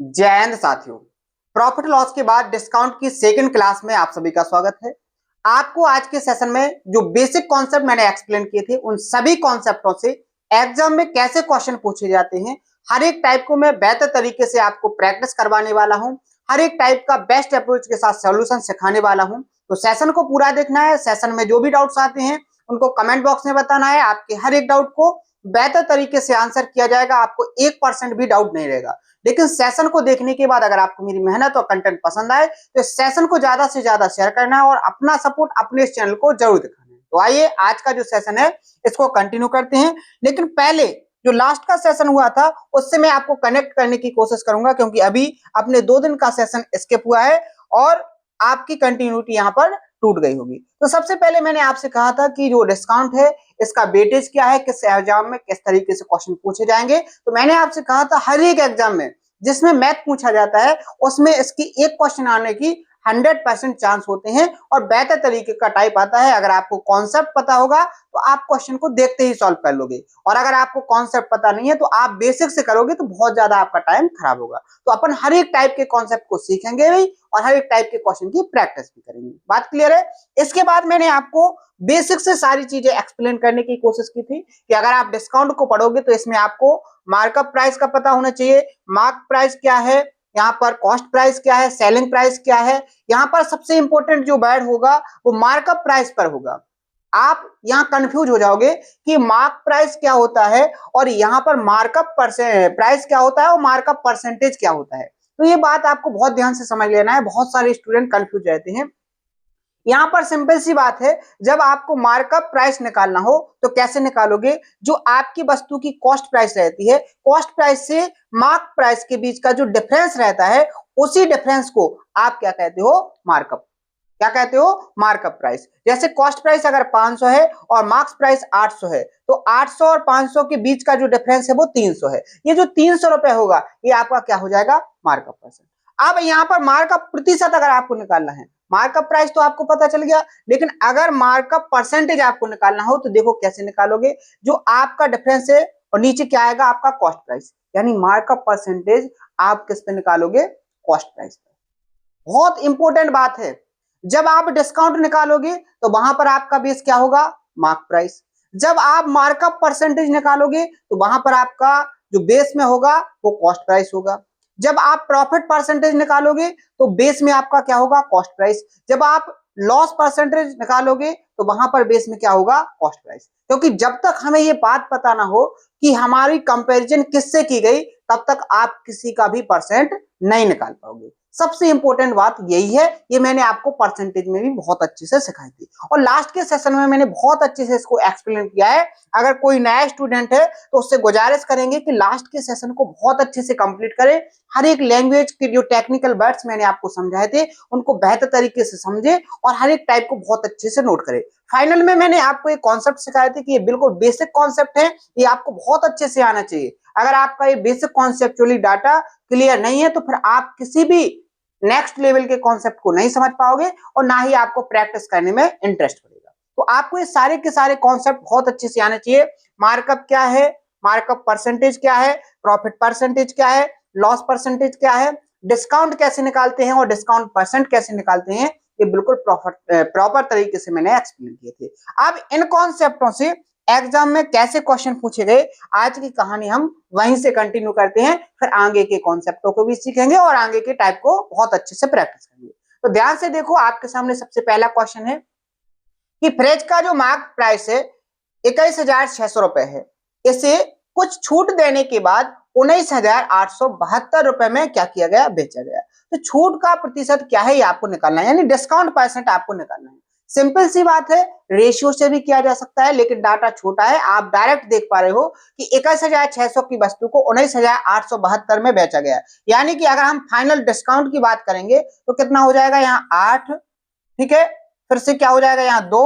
जय हिंद साथियों। Profit loss के बाद डिस्काउंट की सेकंड क्लास में आप सभी का स्वागत है। आपको आज के सेशन में जो बेसिक कॉन्सेप्ट मैंने एक्सप्लेन किए थे उन सभी कॉन्सेप्टों से एग्जाम में कैसे क्वेश्चन पूछे जाते हैं, हर एक टाइप को मैं बेहतर तरीके से आपको प्रैक्टिस करवाने वाला हूं। हर एक टाइप का बेस्ट अप्रोच के साथ सॉल्यूशन सिखाने वाला हूं। तो सेशन को पूरा देखना है। सेशन में जो भी डाउट्स आते हैं उनको कमेंट बॉक्स में बताना है। आपके हर एक डाउट को बेहतर तरीके से आंसर किया जाएगा। आपको 1% भी डाउट नहीं रहेगा। लेकिन सेशन को देखने के बाद अगर आपको मेरी मेहनत और कंटेंट पसंद आए तो इस सेशन को ज्यादा से ज्यादा शेयर करना है और अपना सपोर्ट अपने इस चैनल को जरूर दिखाना है। तो आइए आज का जो सेशन है इसको कंटिन्यू करते हैं। लेकिन पहले जो लास्ट का सेशन हुआ था उससे मैं आपको कनेक्ट करने की कोशिश करूंगा, क्योंकि अभी अपने 2 दिन का सेशन स्किप हुआ है और आपकी कंटिन्यूटी यहाँ पर टूट गई होगी। तो सबसे पहले मैंने आपसे कहा था कि जो डिस्काउंट है इसका वेटेज क्या है, किस एग्जाम में किस तरीके से क्वेश्चन पूछे जाएंगे। तो मैंने आपसे कहा था हर एक एग्जाम में जिसमें मैथ पूछा जाता है उसमें इसकी एक क्वेश्चन आने की 100% चांस होते हैं और बेहतर तरीके का टाइप आता है। अगर आपको कॉन्सेप्ट पता होगा तो आप क्वेश्चन को देखते ही सॉल्व कर लोगे, और अगर आपको कॉन्सेप्ट पता नहीं है तो आप बेसिक से करोगे तो बहुत ज्यादा आपका टाइम खराब होगा। तो अपन हर एक टाइप के कॉन्सेप्ट को सीखेंगे भी और हर एक टाइप के क्वेश्चन की प्रैक्टिस भी करेंगे। बात क्लियर है? इसके बाद मैंने आपको बेसिक से सारी चीजें एक्सप्लेन करने की कोशिश की थी कि अगर आप डिस्काउंट को पढ़ोगे तो इसमें आपको मार्कअप प्राइस का पता होना चाहिए। मार्क प्राइस क्या है, यहाँ पर कॉस्ट प्राइस क्या है, सेलिंग प्राइस क्या है। यहाँ पर सबसे इंपॉर्टेंट जो वर्ड होगा वो मार्कअप प्राइस पर होगा। आप यहाँ कंफ्यूज हो जाओगे कि मार्क प्राइस क्या होता है और यहाँ पर मार्कअप प्राइस क्या होता है और मार्कअप परसेंटेज क्या होता है। तो ये बात आपको बहुत ध्यान से समझ लेना है। बहुत सारे स्टूडेंट कंफ्यूज रहते हैं। यहां पर सिंपल सी बात है, जब आपको मार्कअप प्राइस निकालना हो तो कैसे निकालोगे? जो आपकी वस्तु की कॉस्ट प्राइस रहती है, कॉस्ट प्राइस से मार्क प्राइस के बीच का जो डिफरेंस रहता है उसी डिफरेंस को आप क्या कहते हो? मार्कअप। क्या कहते हो? Markup price. जैसे कॉस्ट प्राइस अगर 500 है और मार्क्स प्राइस 800 है तो 800 और 500 के बीच का जो डिफरेंस है वो 300 है। ये जो 300 रुपए होगा ये आपका क्या हो जाएगा? Markup percent. अब यहाँ पर मार्कअप प्रतिशत अगर आपको निकालना है, मार्कअप प्राइस तो आपको पता चल गया, लेकिन अगर मार्कअप परसेंटेज आपको निकालना हो तो देखो कैसे निकालोगे। जो आपका डिफरेंस है और नीचे क्या आएगा? आपका कॉस्ट प्राइस, यानी मार्कअप परसेंटेज आप किस पे निकालोगे? कॉस्ट प्राइस पे। बहुत इंपॉर्टेंट बात है, जब आप डिस्काउंट निकालोगे तो वहां पर आपका बेस क्या होगा? Mark price. जब आप मार्कअप परसेंटेज निकालोगे तो वहां पर आपका जो बेस में होगा वो कॉस्ट प्राइस होगा। जब आप प्रॉफिट परसेंटेज निकालोगे तो बेस में आपका क्या होगा? Cost price. जब आप लॉस परसेंटेज निकालोगे तो वहां पर बेस में क्या होगा? Cost price. क्योंकि जब तक हमें ये बात पता ना हो कि हमारी कंपैरिजन किससे की गई तब तक आप किसी का भी परसेंट नहीं निकाल पाओगे। सबसे इंपॉर्टेंट बात यही है। ये मैंने आपको परसेंटेज में भी बहुत अच्छे से सिखाई थी और लास्ट के सेशन में मैंने बहुत अच्छे से इसको एक्सप्लेन किया है। अगर कोई नया स्टूडेंट है तो उससे गुजारिश करेंगे कि लास्ट के सेशन को बहुत अच्छे से कंप्लीट करें। हर एक लैंग्वेज के जो टेक्निकल वर्ड्स मैंने आपको समझाए थे उनको बेहतर तरीके से समझे और हर एक टाइप को बहुत अच्छे से नोट करें। फाइनल में मैंने आपको एक कॉन्सेप्ट सिखाए थे कि ये बिल्कुल बेसिक कॉन्सेप्ट है, ये आपको बहुत अच्छे से आना चाहिए। अगर आपका ये बेसिक कॉन्सेप्चुअली डाटा क्लियर नहीं है तो फिर आप किसी भी नेक्स्ट लेवल के कॉन्सेप्ट को नहीं समझ पाओगे और ना ही आपको प्रैक्टिस करने में इंटरेस्ट पड़ेगा। तो आपको ये सारे के सारे कॉन्सेप्ट बहुत अच्छे से आने चाहिए। मार्कअप क्या है, मार्कअप परसेंटेज क्या है, प्रॉफिट परसेंटेज क्या है, लॉस परसेंटेज क्या है, डिस्काउंट कैसे निकालते हैं और डिस्काउंट परसेंट कैसे निकालते हैं, ये बिल्कुल प्रॉपर तरीके से मैंने एक्सप्लेन किए थे। अब इन कॉन्सेप्टों से एग्जाम में कैसे क्वेश्चन पूछे गए आज की कहानी हम वहीं से कंटिन्यू करते हैं। फिर आगे के कॉन्सेप्टों को भी सीखेंगे और आगे के टाइप को बहुत अच्छे से प्रैक्टिस करेंगे। तो ध्यान से देखो, आपके सामने सबसे पहला क्वेश्चन है कि फ्रिज का जो मार्क प्राइस है 21,600 रुपए है, इसे कुछ छूट देने के बाद 19,872 रुपए में क्या किया गया? बेचा गया। तो छूट का प्रतिशत क्या है ये आपको निकालना है, यानी डिस्काउंट परसेंट आपको निकालना है। सिंपल सी बात है, रेशियो से भी किया जा सकता है लेकिन डाटा छोटा है। आप डायरेक्ट देख पा रहे हो कि 21,600 की वस्तु को 19,872 में बेचा गया, यानी कि अगर हम फाइनल डिस्काउंट की बात करेंगे तो कितना हो जाएगा? यहाँ 8, ठीक है, फिर से क्या हो जाएगा? यहाँ 2,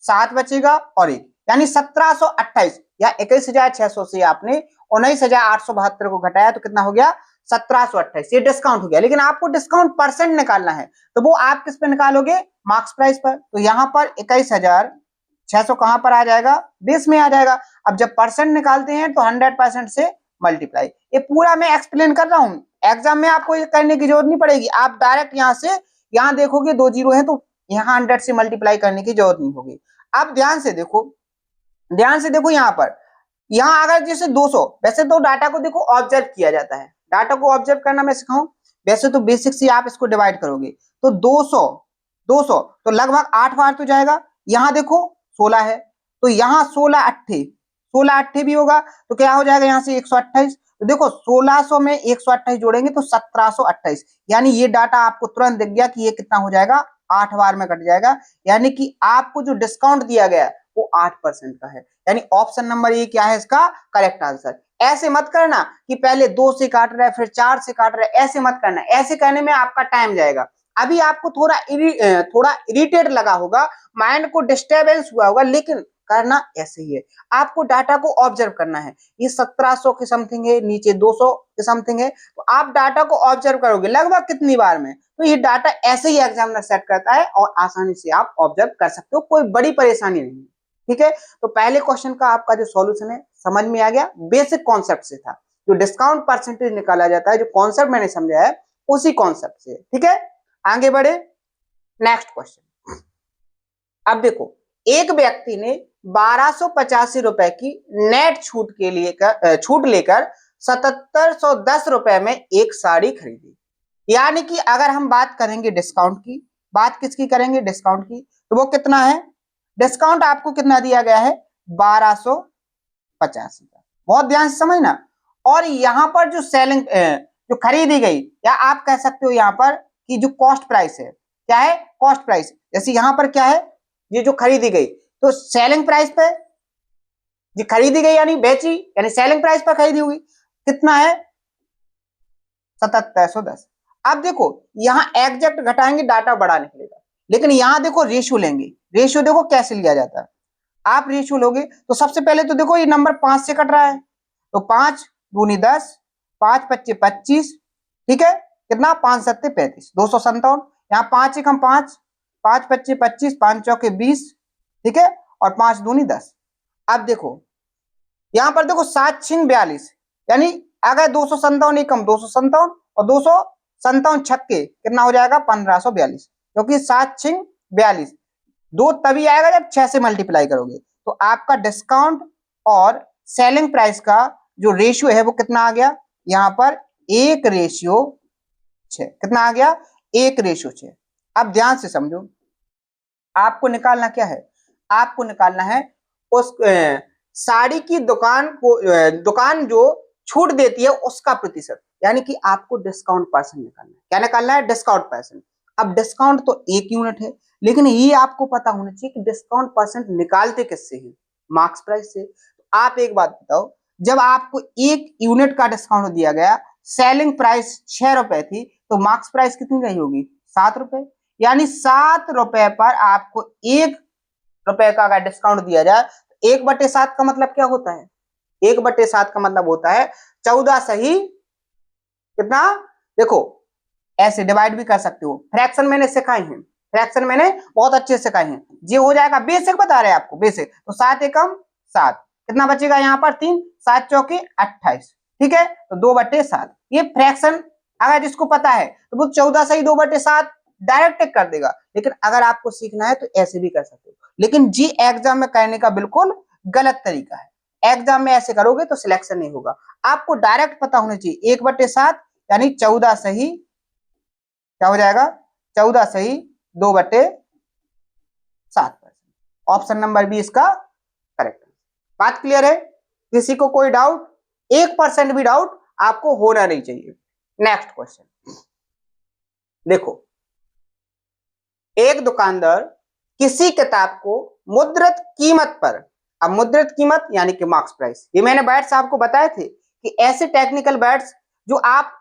7 बचेगा और 1, यानी 1728। या 21,600 से आपने 19,872 को घटाया तो कितना हो गया? 1728। ये डिस्काउंट हो गया, लेकिन आपको डिस्काउंट परसेंट निकालना है तो वो आप किस पे निकालोगे? मार्क्स प्राइस पर। तो यहाँ पर 21,600 कहां पर आ जाएगा? बेस में आ जाएगा। अब जब परसेंट निकालते हैं तो 100% से मल्टीप्लाई। ये पूरा मैं एक्सप्लेन कर रहा हूं, एग्जाम में आपको ये करने की जरूरत नहीं पड़ेगी, आप डायरेक्ट यहाँ से यहाँ देखोगे 2 जीरो है तो यहाँ 100 से मल्टीप्लाई करने की जरूरत नहीं होगी। अब ध्यान से देखो यहाँ पर, यहाँ अगर जैसे 200, वैसे तो डाटा को देखो ऑब्जर्व किया जाता है, डाटा को ऑब्जर्व करना मैं सिखाऊं, वैसे तो बेसिक से आप इसको डिवाइड करोगे तो 200 तो लगभग 8 बार तो जाएगा। यहाँ देखो 16 है तो यहाँ 16 अट्ठे भी होगा तो क्या हो जाएगा यहाँ से 128। तो देखो 1600 में 128 जोड़ेंगे तो 1728, यानी ये डाटा आपको तुरंत दिख गया कि ये कितना हो जाएगा, 8 बार में कट जाएगा, यानी कि आपको जो डिस्काउंट दिया गया वो 8% का है। यानी ऑप्शन नंबर ए क्या है इसका करेक्ट आंसर। ऐसे मत करना कि पहले 2 से काट रहा है फिर 4 से काट रहा है, ऐसे मत करना, ऐसे करने में आपका टाइम जाएगा। अभी आपको थोड़ा इरिटेट लगा होगा, माइंड को डिस्टर्बेंस हुआ होगा, लेकिन करना ऐसे ही है, आपको डाटा को ऑब्जर्व करना है। ये 1700 के समथिंग है, नीचे 200 के समथिंग है, तो आप डाटा को ऑब्जर्व करोगे लगभग कितनी बार में, तो ये डाटा ऐसे ही एग्जामिनर सेट करता है और आसानी से आप ऑब्जर्व कर सकते हो, कोई बड़ी परेशानी नहीं है। ठीक है, तो पहले क्वेश्चन का आपका जो सॉल्यूशन है समझ में आ गया, बेसिक कॉन्सेप्ट से था, जो डिस्काउंट परसेंटेज निकाला जाता है, जो कॉन्सेप्ट मैंने समझाया है उसी कॉन्सेप्ट से। ठीक है, आगे बढ़े, नेक्स्ट क्वेश्चन। अब देखो, एक व्यक्ति ने 1285 रुपए की नेट छूट लेकर 7710 रुपए में एक साड़ी खरीदी। यानी कि अगर हम बात करेंगे डिस्काउंट की, बात किसकी करेंगे, डिस्काउंट की, तो वो कितना है, डिस्काउंट आपको कितना दिया गया है, 1285 का, बहुत ध्यान से समझना। और यहां पर जो जो खरीदी गई, या आप कह सकते हो यहां पर कि जो कॉस्ट प्राइस है, क्या है, कॉस्ट प्राइस, जैसे यहां पर क्या है, ये जो खरीदी गई, तो सेलिंग प्राइस पे ये खरीदी गई यानी बेची, यानी सेलिंग प्राइस पर खरीदी हुई, कितना है, 7710। अब देखो यहां एग्जैक्ट घटाएंगे डाटा बड़ा निकलेगा, लेकिन यहां देखो रेशियो लेंगे, रेशियो देखो कैसे लिया जाता है, आप रेशियो लोगे तो सबसे पहले तो देखो ये नंबर 5 से कट रहा है, तो 5 दूनी 10, 5 पच्चे 25, ठीक है, कितना, 5 सत्ते 35, 257, यहाँ 5 एकम 5, 5 पच्चे 25, 5 चौके 20, ठीक है, और 5 दूनी 10। अब देखो यहां पर देखो 7 छिंग 42, यानी अगर 257 एकम 257 और 257 छक्के कितना हो जाएगा, 1542, क्योंकि 7 छिंग 42 दो तभी आएगा जब 6 से मल्टीप्लाई करोगे। तो आपका डिस्काउंट और सेलिंग प्राइस का जो रेशियो है वो कितना आ गया, यहां पर 1:6, कितना आ गया, 1:6। अब ध्यान से समझो, आपको निकालना क्या है, आपको निकालना है उस साड़ी की दुकान जो छूट देती है उसका प्रतिशत, यानी कि आपको डिस्काउंट परसेंट निकालना है। क्या निकालना है, डिस्काउंट परसेंट। अब डिस्काउंट तो 1 यूनिट है, लेकिन ये आपको पता होना चाहिए कि डिस्काउंट परसेंट निकालते किससे है, मार्क्स प्राइस से। तो आप एक बात बताओ, जब आपको 1 यूनिट का डिस्काउंट दिया गया, सेलिंग प्राइस 6 रुपए थी, तो मार्क्स प्राइस कितनी रही होगी, 7 रुपए, यानी 7 रुपए पर आपको 1 रुपए का अगर डिस्काउंट दिया जाए तो 1/7 का मतलब क्या होता है, 1/7 का मतलब होता है 14 सही कितना, देखो ऐसे डिवाइड भी कर सकते हो, फ्रैक्शन मैंने सिखाई है, फ्रैक्शन मैंने बहुत अच्छे से सिखाई है, ये हो जाएगा, बेसिक बता रहे हैं आपको, बेसिक। तो 7 एकम 7, कितना बचेगा यहाँ पर 3, 7 चौके 28, ठीक है, तो 2/7। ये फ्रैक्शन अगर जिसको पता है तो वो 14 सही 2/7 डायरेक्ट कर देगा, लेकिन अगर आपको सीखना है तो ऐसे भी कर सकते हो, लेकिन जी एग्जाम में करने का बिल्कुल गलत तरीका है, एग्जाम में ऐसे करोगे तो सिलेक्शन नहीं होगा। आपको डायरेक्ट पता होना चाहिए 1/7 यानी 14 सही, क्या हो जाएगा, 14 सही 2/7%। ऑप्शन नंबर बी इसका करेक्ट। बात क्लियर है, किसी को कोई डाउट, 1% भी डाउट आपको होना नहीं चाहिए। नेक्स्ट क्वेश्चन देखो, एक दुकानदार किसी किताब को मुद्रित कीमत पर, अब मुद्रित कीमत यानी कि मार्क्स प्राइस, ये मैंने बैट्स आपको बताए थे कि ऐसे टेक्निकल बैट्स जो आप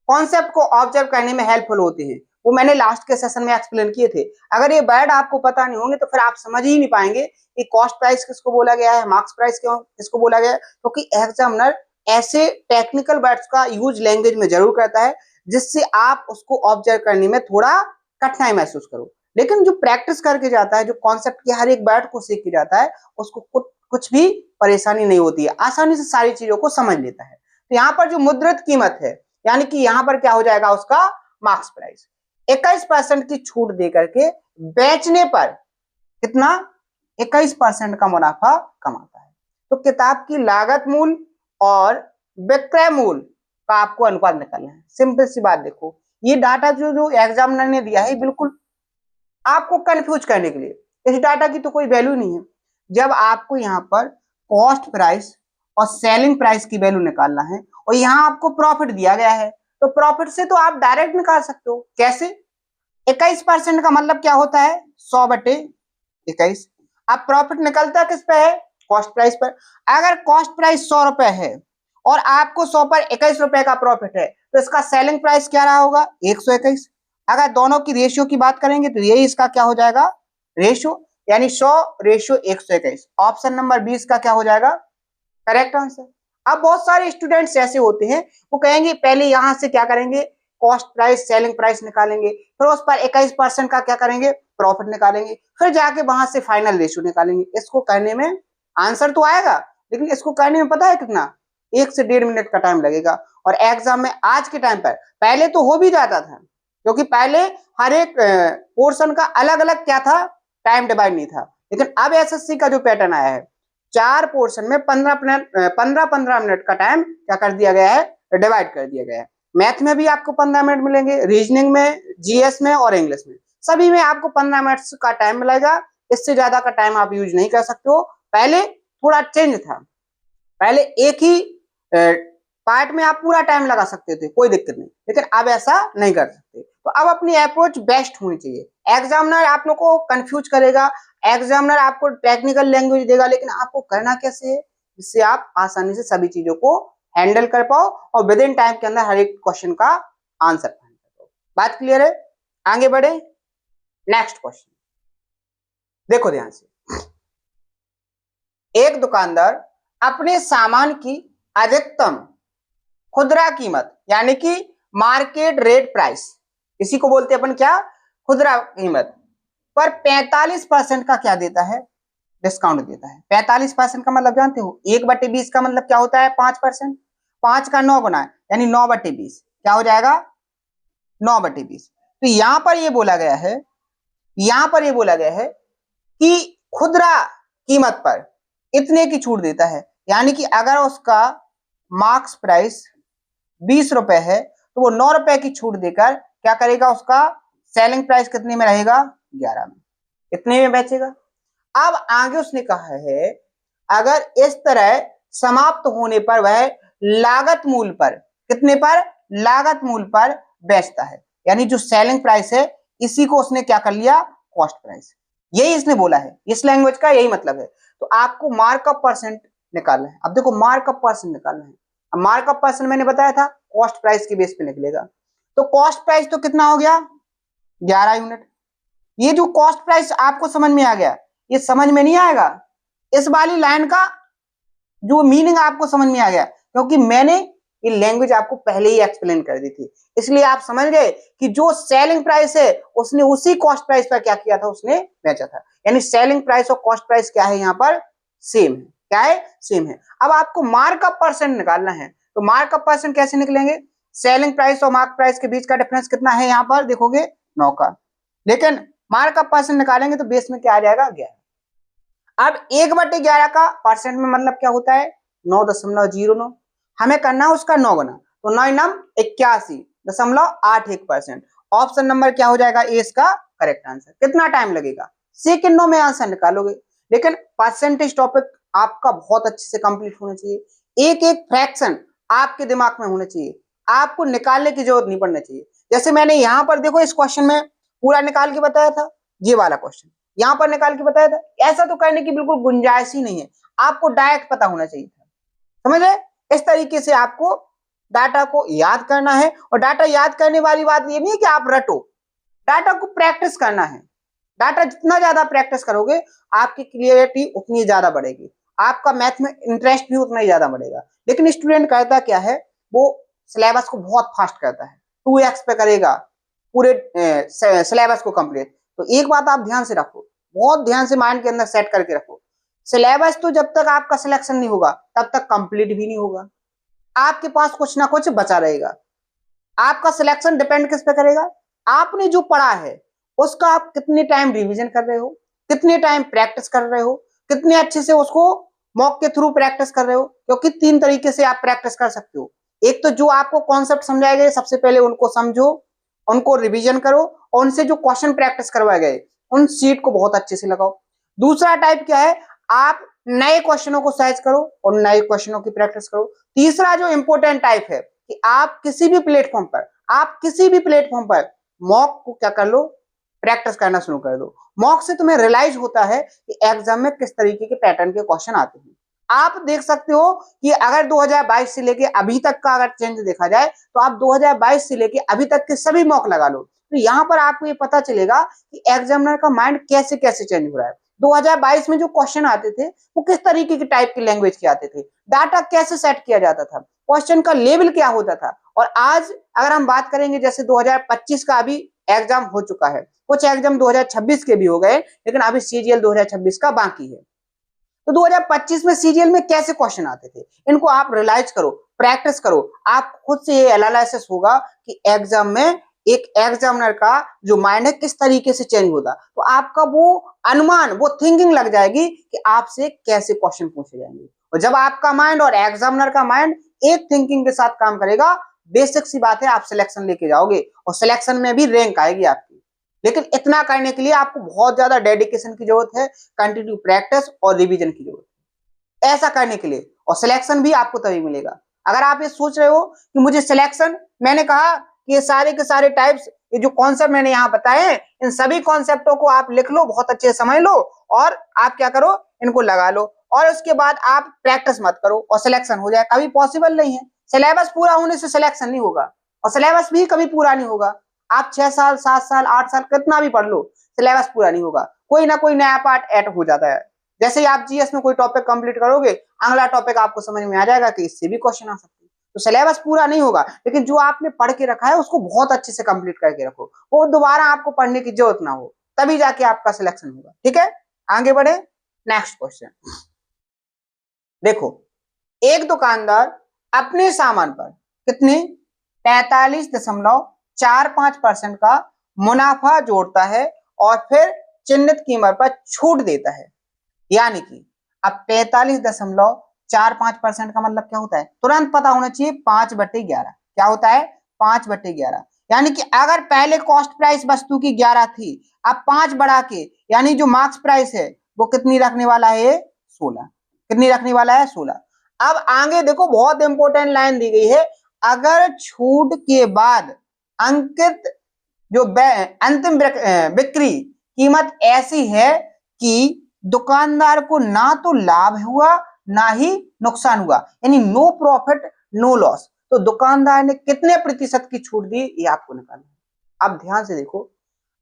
कॉन्सेप्ट को ऑब्जर्व करने में हेल्पफुल होते हैं, वो मैंने लास्ट के सेशन में एक्सप्लेन किए थे। अगर ये बैट आपको पता नहीं होंगे तो फिर आप समझ ही नहीं पाएंगे कि कॉस्ट प्राइस किसको बोला गया है, मार्क्स प्राइस किसको बोला गया है, क्योंकि एग्जामिनर ऐसे टेक्निकल बैट्स का यूज लैंग्वेज में जरूर करता है जिससे आप उसको ऑब्जर्व करने में थोड़ा कठिनाई महसूस करो, लेकिन जो प्रैक्टिस करके जाता है, जो कॉन्सेप्ट की हर एक बैट को सीख के जाता है, उसको कुछ भी परेशानी नहीं होती है, आसानी से सारी चीजों को समझ लेता है। तो यहाँ पर जो मुद्रित कीमत है, यानी कि यहां पर क्या हो जाएगा उसका मार्क्स प्राइस। 21% की छूट दे करके बेचने पर कितना 21% का मुनाफा कमाता है। तो किताब की लागत मूल्य और विक्रय मूल्य का आपको अनुपात निकालना है। सिंपल सी बात देखो, ये डाटा जो एग्जामिनर ने दिया है बिल्कुल आपको कंफ्यूज करने के लिए, इस डाटा की तो कोई वैल्यू नहीं है। जब आपको यहाँ पर कॉस्ट प्राइस और सेलिंग प्राइस की वैल्यू निकालना है और यहाँ आपको प्रॉफिट दिया गया है, तो प्रॉफिट से तो आप डायरेक्ट निकाल सकते हो। कैसे? 21% का मतलब क्या होता है 100/21। अब प्रॉफिट निकलता किस पे है? कॉस्ट प्राइस पर। अगर कॉस्ट प्राइस 100 रुपए है और आपको 100 पर 21 रुपए का प्रॉफिट है, तो इसका सेलिंग प्राइस क्या रहा होगा? 121। अगर दोनों की रेशियो की बात करेंगे तो यही इसका क्या हो जाएगा? रेशियो, यानी 100/121। ऑप्शन नंबर 20 का क्या हो जाएगा? Correct answer. अब बहुत सारे स्टूडेंट्स ऐसे होते हैं, वो कहेंगे पहले यहां से क्या करेंगे, कॉस्ट प्राइस सेलिंग प्राइस निकालेंगे, फिर उस पर 21% का क्या करेंगे, प्रॉफिट निकालेंगे, फिर जाके वहां से फाइनल रेशियो निकालेंगे। इसको करने में आंसर तो आएगा, लेकिन इसको करने में पता है कितना? 1 से 1.5 मिनट का टाइम लगेगा। और एग्जाम में आज के टाइम पर, पहले तो हो भी जाता था, क्योंकि पहले हर एक पोर्शन का अलग अलग क्या था, टाइम डिवाइड नहीं था। लेकिन अब एसएससी का जो पैटर्न आया है, 4 पोर्शन में 15 मिनट का टाइम क्या कर दिया गया है, डिवाइड कर दिया गया है। मैथ में भी आपको 15 मिनट मिलेंगे, रीजनिंग में, जीएस में और इंग्लिश में, सभी में आपको 15 मिनट का टाइम मिलेगा। इससे ज्यादा का टाइम आप यूज नहीं कर सकते हो। पहले थोड़ा चेंज था, पहले एक ही पार्ट में आप पूरा टाइम लगा सकते थे, कोई दिक्कत नहीं, लेकिन अब ऐसा नहीं कर सकते। तो अब अपनी अप्रोच बेस्ट होनी चाहिए। एग्जामिनर आप लोग को कंफ्यूज करेगा, एग्जामिनर आपको टेक्निकल लैंग्वेज देगा, लेकिन आपको करना कैसे है, जिससे आप आसानी से सभी चीजों को हैंडल कर पाओ और विद इन टाइम के अंदर हर एक क्वेश्चन का आंसर फाइंड कर पाओ। बात क्लियर है? आगे बढ़े, नेक्स्ट क्वेश्चन देखो ध्यान से। एक दुकानदार अपने सामान की अधिकतम खुदरा कीमत, यानी कि मार्केट रेट प्राइस, इसी को बोलते हैं अपन क्या, खुदरा कीमत पर 45% का क्या देता है, डिस्काउंट देता है। 45% का मतलब जानते हो, 1/20 का मतलब क्या होता है, 5%। 5 का 9 गुना है, यानी 9/20 क्या हो जाएगा, 9/20। तो यहां पर ये बोला गया है, यहां पर ये बोला गया है कि खुदरा कीमत पर इतने की छूट देता है। यानी कि अगर उसका मार्क्स प्राइस 20 रुपए है, तो वो 9 रुपए की छूट देकर क्या करेगा, उसका सेलिंग प्राइस कितने में रहेगा, 11 में, इतने में बेचेगा। अब आगे उसने कहा है, अगर इस तरह समाप्त होने पर वह लागत मूल्य पर, कितने पर, लागत मूल्य पर बेचता है। यानी जो सेलिंग प्राइस है, इसी को उसने क्या कर लिया, कॉस्ट प्राइस। यही इसने बोला है, इस लैंग्वेज का यही मतलब है। तो आपको मार्कअप परसेंट निकालना है। अब देखो मार्कअप परसेंट निकालना है। अब मार्कअप परसेंट मैंने बताया था कॉस्ट प्राइस के बेस पे निकलेगा। तो कॉस्ट प्राइस तो कितना हो गया, 11 यूनिट। ये जो कॉस्ट प्राइस आपको समझ में आ गया, ये समझ में नहीं आएगा, इस वाली लाइन का जो मीनिंग आपको समझ में आ गया, क्योंकि मैंने ये लैंग्वेज आपको पहले ही एक्सप्लेन कर दी थी, इसलिए आप समझ गए कि जो सेलिंग प्राइस है उसने उसी कॉस्ट प्राइस पर क्या किया था, उसने बेचा था। यानी सेलिंग प्राइस और कॉस्ट प्राइस क्या है, यहाँ पर सेम है। क्या है, सेम है। अब आपको मार्कअप परसेंट निकालना है, तो मार्कअप परसेंट कैसे निकलेंगे, सेलिंग प्राइस और मार्क प्राइस के बीच का डिफरेंस कितना है, यहाँ पर देखोगे 9 का, लेकिन मार्कअप परसेंट निकालेंगे तो बेस में क्या आ जाएगा, 11। अब 1/11 का परसेंट में मतलब क्या होता है, 9.09। हमें करना है उसका 9 गुना, तो 9 नम 81.81%। ऑप्शन नंबर क्या हो जाएगा, ए इसका करेक्ट आंसर। कितना टाइम लगेगा, सेकंडों में आंसर निकालोगे। लेकिन परसेंटेज टॉपिक आपका बहुत अच्छे से कंप्लीट होना चाहिए, एक एक फ्रैक्शन आपके दिमाग में होना चाहिए, आपको निकालने की जरूरत नहीं पड़ना चाहिए। जैसे मैंने यहां पर देखो इस क्वेश्चन में पूरा निकाल के बताया था, ये वाला क्वेश्चन यहां पर निकाल के बताया था, ऐसा तो करने की बिल्कुल गुंजाइश ही नहीं है, आपको डायरेक्ट पता होना चाहिए था। समझ रहे? इस तरीके से आपको डाटा को याद करना है। और डाटा याद करने वाली बात ये नहीं है कि आप रटो, डाटा को प्रैक्टिस करना है। डाटा जितना ज्यादा प्रैक्टिस करोगे, आपकी क्लियरिटी उतनी ज्यादा बढ़ेगी, आपका मैथ में इंटरेस्ट भी उतना ही ज्यादा बढ़ेगा। लेकिन स्टूडेंट करता क्या है, वो सिलेबस को बहुत फास्ट करता है, 2x पे करेगा पूरे सिलेबस को कंप्लीट। तो एक बात आप ध्यान से रखो, बहुत ध्यान से माइंड के अंदर सेट करके रखो, सिलेबस तो जब तक आपका सिलेक्शन नहीं होगा तब तक कंप्लीट भी नहीं होगा, आपके पास कुछ ना कुछ बचा रहेगा। आपका सिलेक्शन डिपेंड किस पे करेगा, आपने जो पढ़ा है उसका आप कितने टाइम रिवीजन कर रहे हो, कितने टाइम प्रैक्टिस कर रहे हो, कितने अच्छे से उसको मॉक के थ्रू प्रैक्टिस कर रहे हो। क्योंकि तीन तरीके से आप प्रैक्टिस कर सकते हो। एक तो जो आपको कॉन्सेप्ट समझाए गए सबसे पहले उनको समझो, उनको रिवीजन करो और उनसे जो क्वेश्चन प्रैक्टिस करवाए गए उन सीट को बहुत अच्छे से लगाओ। दूसरा टाइप क्या है, आप नए क्वेश्चनों को सर्च करो और नए क्वेश्चनों की प्रैक्टिस करो। तीसरा जो इंपॉर्टेंट टाइप है कि आप किसी भी प्लेटफॉर्म पर मॉक को क्या कर लो, प्रैक्टिस करना शुरू कर दो। मॉक से तुम्हें रियलाइज होता है कि एग्जाम में किस तरीके के पैटर्न के क्वेश्चन आते हैं। आप देख सकते हो कि अगर 2022 से लेके अभी तक का अगर चेंज देखा जाए तो आप 2022 से लेके अभी तक के सभी मॉक लगा लो, तो यहां पर आपको ये पता चलेगा कि एग्जामिनर का माइंड कैसे कैसे चेंज हो रहा है। 2022 में जो क्वेश्चन आते थे वो किस तरीके के टाइप के लैंग्वेज के आते थे, डाटा कैसे सेट किया जाता था, क्वेश्चन का लेवल क्या होता था। और आज अगर हम बात करेंगे जैसे 2025 का अभी एग्जाम हो चुका है, कुछ एग्जाम 2026 के भी हो गए, लेकिन अभी सीजीएल 2026 का बाकी है। तो 2025 में सीजीएल में कैसे क्वेश्चन आते थे, इनको आप रियलाइज करो, प्रैक्टिस करो। आप खुद से ये एनालिसिस होगा कि एग्जाम में एक एग्जामिनर का जो माइंड है किस तरीके से चेंज होता, तो आपका वो अनुमान, वो थिंकिंग लग जाएगी कि आपसे कैसे क्वेश्चन पूछे जाएंगे। और जब आपका माइंड और एग्जामिनर का माइंड एक थिंकिंग के साथ काम करेगा, बेसिक सी बात है, आप सिलेक्शन लेके जाओगे और सिलेक्शन में भी रैंक आएगी आपकी। लेकिन इतना करने के लिए आपको बहुत ज्यादा डेडिकेशन की जरूरत है, कंटिन्यू प्रैक्टिस और रिवीजन की जरूरत है ऐसा करने के लिए, और सिलेक्शन भी आपको तभी मिलेगा। अगर आप ये सोच रहे हो कि मुझे सिलेक्शन, मैंने कहा कि ये सारे के सारे टाइप्स, ये जो कॉन्सेप्ट मैंने यहाँ बताए हैं, इन सभी कॉन्सेप्टों को आप लिख लो, बहुत अच्छे से समझ लो और आप क्या करो, इनको लगा लो और उसके बाद आप प्रैक्टिस मत करो और सिलेक्शन हो जाए, कभी पॉसिबल नहीं है। सिलेबस पूरा होने से सिलेक्शन नहीं होगा और सिलेबस भी कभी पूरा नहीं होगा। आप 6 साल 7 साल 8 साल कितना भी पढ़ लो, सिलेबस पूरा नहीं होगा, कोई ना कोई नया पार्ट ऐड हो जाता है। जैसे ही आप जीएस में कोई टॉपिक कंप्लीट करोगे, अगला टॉपिक आपको समझ में आ जाएगा कि इससे भी क्वेश्चन आ सकते हैं। तो सिलेबस पूरा नहीं होगा, लेकिन जो आपने पढ़ के रखा है उसको बहुत अच्छे से कंप्लीट करके रखो, वो दोबारा आपको पढ़ने की जरूरत ना हो, तभी जाके आपका सिलेक्शन होगा। ठीक है, आगे बढ़े, नेक्स्ट क्वेश्चन देखो। एक दुकानदार अपने सामान पर कितने 45.45% का मुनाफा जोड़ता है और फिर चिन्हित कीमत पर छूट देता है। यानी कि अब 45.45% का मतलब क्या होता है, तुरंत पता होना चाहिए, 5/11 क्या होता है, 5/11। यानी कि अगर पहले कॉस्ट प्राइस वस्तु की 11 थी, अब 5 बढ़ा के, यानी जो मार्क्स प्राइस है वो कितनी रखने वाला है, 16। कितनी रखने वाला है, 16। अब आगे देखो, बहुत इंपॉर्टेंट लाइन दी गई है, अगर छूट के बाद अंकित जो अंतिम बिक्री कीमत ऐसी है कि दुकानदार को ना तो लाभ हुआ ना ही नुकसान हुआ, यानी नो प्रॉफिट नो लॉस, तो दुकानदार ने कितने प्रतिशत की छूट दी, ये आपको निकालना है। अब ध्यान से देखो,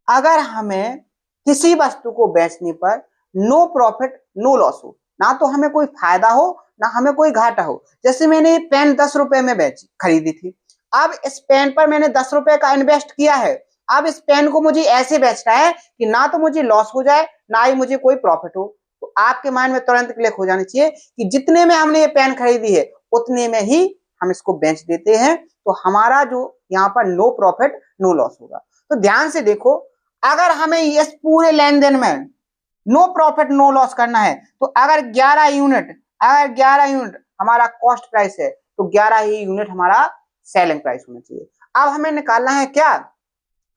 अगर हमें किसी वस्तु को बेचने पर नो प्रॉफिट नो लॉस हो, ना तो हमें कोई फायदा हो ना हमें कोई घाटा हो, जैसे मैंने ये पेन 10 रुपए में खरीदी थी, अब इस पेन पर मैंने 10 रुपए का इन्वेस्ट किया है, अब इस पेन को मुझे ऐसे बेचना है कि ना तो मुझे लॉस हो जाए ना ही मुझे कोई प्रॉफिट हो। तो आपके माइंड में तुरंत क्लिक हो जानी चाहिए कि जितने में हमने ये पेन खरीदी है उतने में ही हम इसको बेच देते हैं, तो हमारा जो यहाँ पर नो प्रॉफिट नो लॉस होगा। तो ध्यान से देखो, अगर हमें इस पूरे लेन देन में नो प्रॉफिट नो लॉस करना है, तो अगर 11 यूनिट हमारा कॉस्ट प्राइस है, तो 11 ही यूनिट हमारा सेलिंग प्राइस होना चाहिए। अब हमें निकालना है क्या,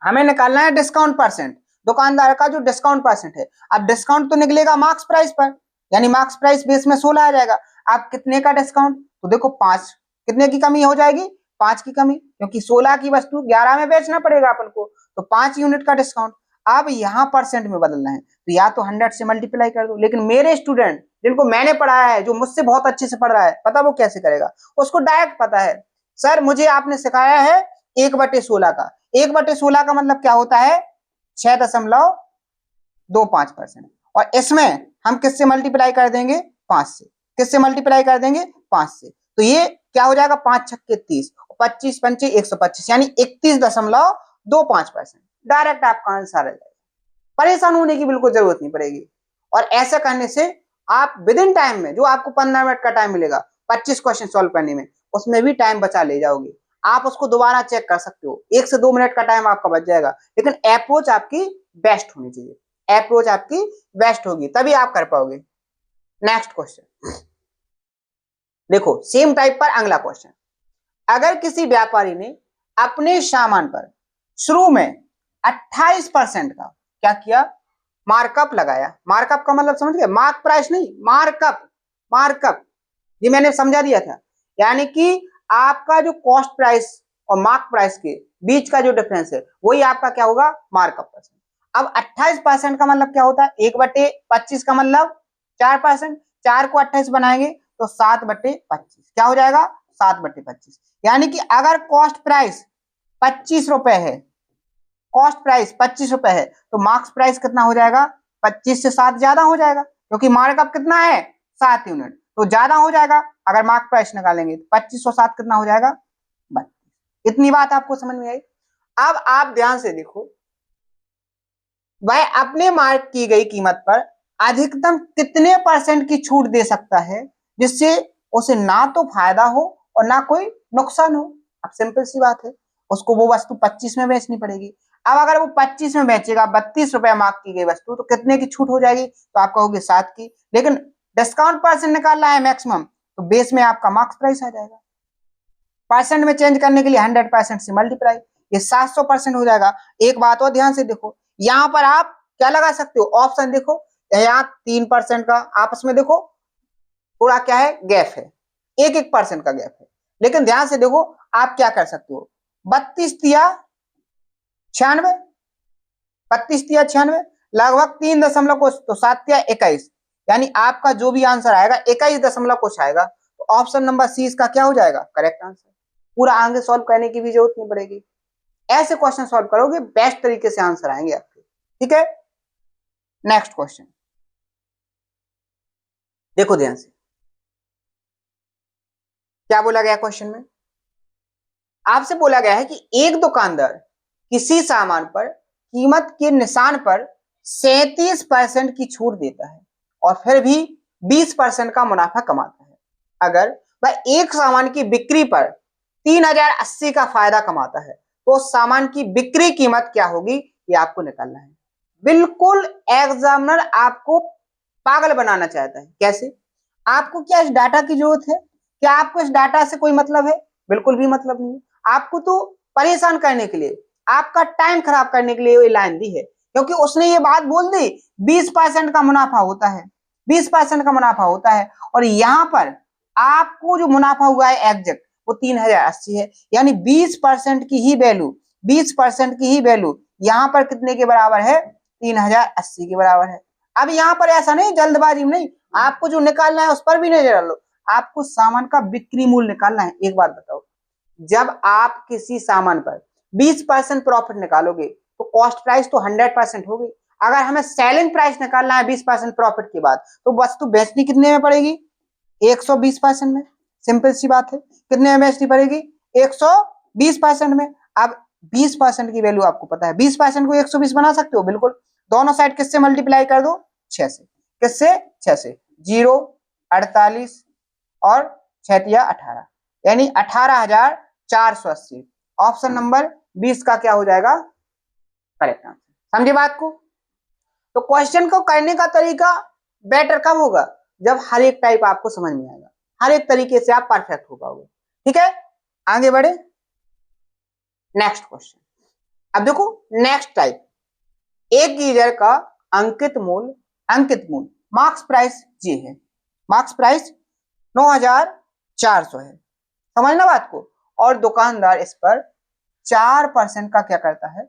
हमें निकालना है डिस्काउंट परसेंट, दुकानदार का जो डिस्काउंट परसेंट है। अब डिस्काउंट तो निकलेगा मार्क्स प्राइस पर, यानी मार्क्स प्राइस बेस में 16 आ जाएगा। अब कितने का डिस्काउंट, तो देखो 5, कितने की कमी हो जाएगी, 5 की कमी, क्योंकि 16 की वस्तु 11 में बेचना पड़ेगा अपन को, तो 5 यूनिट का डिस्काउंट। अब यहाँ परसेंट में बदलना है, तो या तो 100 से मल्टीप्लाई कर दो, लेकिन मेरे स्टूडेंट जिनको मैंने पढ़ाया है, जो मुझसे बहुत अच्छे से पढ़ रहा है, पता वो कैसे करेगा, उसको डायरेक्ट पता है, सर मुझे आपने सिखाया है 1/16 का, 1/16 का मतलब क्या होता है, 6.25%, और इसमें हम किससे मल्टीप्लाई कर देंगे, 5 से, किससे मल्टीप्लाई कर देंगे, 5 से, तो ये क्या हो जाएगा, 5 छक्के 30, 25 पंचे 125, यानी 31.25%। डायरेक्ट आपका आंसर आ जाएगा, परेशान होने की बिल्कुल जरूरत नहीं पड़ेगी। और ऐसा करने से आप विद इन टाइम में, जो आपको 15 मिनट का टाइम मिलेगा 25 क्वेश्चन सॉल्व करने में, उसमें भी टाइम बचा ले जाओगे। आप उसको दोबारा चेक कर सकते हो, 1 से 2 मिनट का टाइम आपका बच जाएगा, लेकिन अप्रोच आपकी बेस्ट होनी चाहिए, अप्रोच आपकी बेस्ट होगी तभी आप कर पाओगे। नेक्स्ट क्वेश्चन देखो, सेम टाइप पर अगला क्वेश्चन, अगर किसी व्यापारी ने अपने सामान पर शुरू में 28% का क्या किया, मार्कअप लगाया, मार्कअप का मतलब समझ गए, मार्क प्राइस नहीं, मार्कअप, मार्कअप ये मैंने समझा दिया था, यानी कि आपका जो कॉस्ट प्राइस और मार्क प्राइस के बीच का जो डिफरेंस है वही आपका क्या होगा, मार्कअप परसेंट। अब 28% का मतलब क्या होता है, 1/25 का मतलब 4%, 4 को 28 बनाएंगे तो 7/25 क्या हो जाएगा, 7/25, यानी कि अगर कॉस्ट प्राइस 25 रुपए है, कॉस्ट प्राइस 25 रुपए है तो मार्क्स प्राइस कितना हो जाएगा, 25 से 7 ज्यादा हो जाएगा, क्योंकि मार्कअप कितना है 7 यूनिट, तो ज्यादा हो जाएगा। अगर मार्क प्राइस निकालेंगे तो 25 और 7 कितना हो जाएगा, 32। इतनी बात आपको समझ में आई। अब आप ध्यान से देखो, वह अपने मार्क की गई कीमत पर अधिकतम कितने % की छूट दे सकता है जिससे उसे ना तो फायदा हो और ना कोई नुकसान हो। अब सिंपल सी बात है, उसको वो वस्तु 25 में बेचनी पड़ेगी। अब अगर वो 25 में बेचेगा, 32 रुपए मार्क की गई वस्तु, तो कितने की छूट हो जाएगी, तो आप कहोगे 7 की, लेकिन डिस्काउंट परसेंट निकालना है मैक्सिमम, तो बेस में आपका मार्क्स प्राइस आ जाएगा, परसेंट में चेंज करने के लिए 100% से मल्टीप्लाई, ये 700% हो जाएगा। एक बात और ध्यान से देखो, यहां पर आप क्या लगा सकते हो, ऑप्शन देखो, यहाँ 3% का आपस में देखो थोड़ा क्या है, गैप है, 1-1% का गैप है, लेकिन ध्यान से देखो आप क्या कर सकते हो, 32 तिया 96, 32 तिया 96 लगभग 3 दशमलव कुछ, तो 7 तिया 21, यानी आपका जो भी आंसर आएगा 21 दशमलव कुछ आएगा, तो ऑप्शन नंबर सी इसका क्या हो जाएगा, करेक्ट आंसर। पूरा आगे सॉल्व करने की भी जरूरत नहीं पड़ेगी, ऐसे क्वेश्चन सॉल्व करोगे बेस्ट तरीके से आंसर आएंगे आपके, ठीक है। नेक्स्ट क्वेश्चन देखो ध्यान से, क्या बोला गया क्वेश्चन में, आपसे बोला गया है कि एक दुकानदार किसी सामान पर कीमत के निशान पर 37% की छूट देता है और फिर भी 20% का मुनाफा कमाता है। अगर वह एक सामान की बिक्री पर 3080 का फायदा कमाता है तो उस सामान की बिक्री कीमत क्या होगी, ये आपको निकालना है। बिल्कुल एग्जामिनर आपको पागल बनाना चाहता है, कैसे, आपको क्या इस डाटा की जरूरत है, क्या आपको इस डाटा से कोई मतलब है, बिल्कुल भी मतलब नहीं है, आपको तो परेशान करने के लिए, आपका टाइम खराब करने के लिए ये लाइन दी है, क्योंकि उसने ये बात बोल दी 20% का मुनाफा होता है, 20% का मुनाफा होता है, और यहां पर आपको जो मुनाफा हुआ है एग्जैक्ट वो 3080 है, यानी 20% की ही वैल्यू, 20% की ही वैल्यू यहां पर कितने के बराबर है, 3080 के बराबर है। अब यहां पर ऐसा नहीं जल्दबाजी में नहीं, आपको जो निकालना है उस पर भी नजर डालो, आपको सामान का बिक्री मूल्य निकालना है। एक बात बताओ, जब आप किसी सामान पर 20% प्रॉफिट निकालोगे तो कॉस्ट प्राइस तो 100% होगी, अगर हमें सेलिंग प्राइस निकालना है 20% प्रॉफिट के बाद तो वस्तु बेचनी कितने में पड़ेगी, 120% में, सिंपल सी बात है, कितने में बेचनी पड़ेगी, 120% में। अब 20% की वैल्यू आपको पता है, 20% को 120 बना सकते हो, बिल्कुल, दोनों साइड किससे मल्टीप्लाई कर दो, 6 से, किससे, 6 से, 0, 48 और 6×18 यानी 18,480, ऑप्शन नंबर 20 का क्या हो जाएगा, करेक्ट आंसर। समझे बात को, तो क्वेश्चन को करने का तरीका बेटर कब होगा, जब हर एक टाइप आपको समझ में आएगा, हर एक तरीके से आप परफेक्ट हो पाओगे, ठीक है। आगे बढ़े, नेक्स्ट क्वेश्चन, अब देखो नेक्स्ट टाइप, एक गीजर का अंकित मूल्य मार्क्स प्राइस जी है, मार्क्स प्राइस 9,400 है, समझना बात को, और दुकानदार इस पर 4% का क्या करता है,